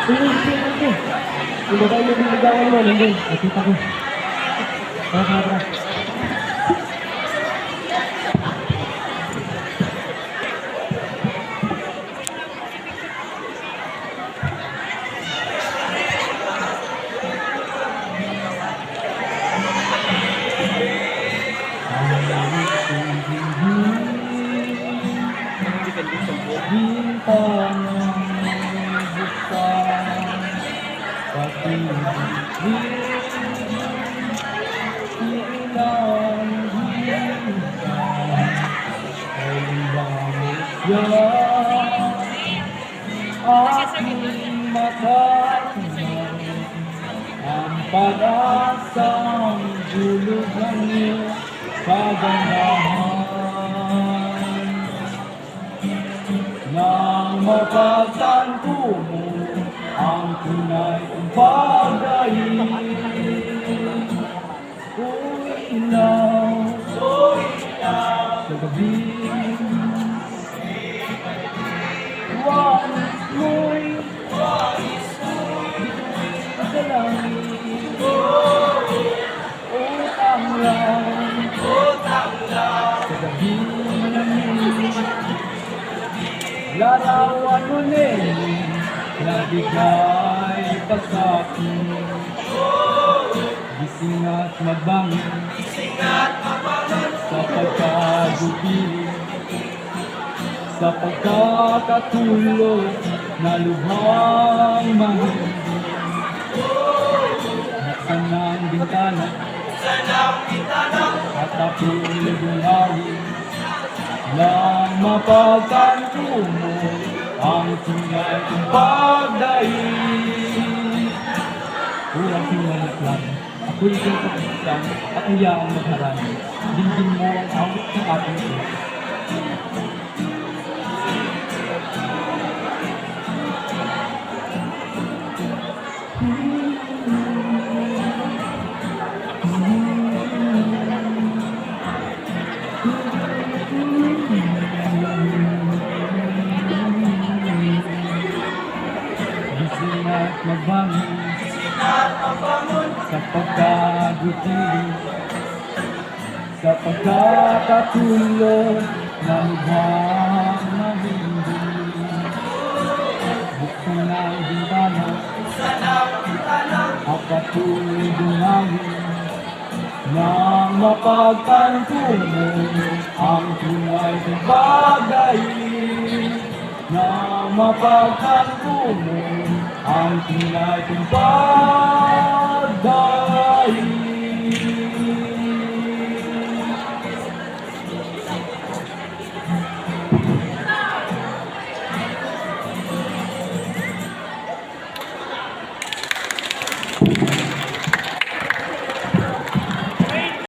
Uy, yung babae yung niligawan mo, nandun. Nakita ko. Tara. Bintang buksan pag-ibig ilang bintang ay lamang yan aking matatanong ang pag-asang julog ng iyong kagandahan nang mapagtanto mo ang tunay kong pag-ibig. Uy, ilaw sa gabi, wais mo'y sa langit. Utang lang sa gabi malamig. Larawan mo nila na bigay pagkakin. Gising at mabangon sa pagkagupiling, sa pagkakatulog na lubhang mahindi. Buksan ang bintana at ako'y bumawin nang mapagtanto mo ang tunay kong pagdaig. Ulang pinanat lang, ako'y kapagpagpag at hayaang magharami. Dinggin mo ang awit ng ating ito. Magbangon sa pagkagupiling, sa pagkakatulog na lubhang mahindi. Buksan ang bintana at patuloy dumawin nang mapagtanto mo ang tunay kong pag-ibig. Nang mapagtanto mo ang tunay kong pag-ibig.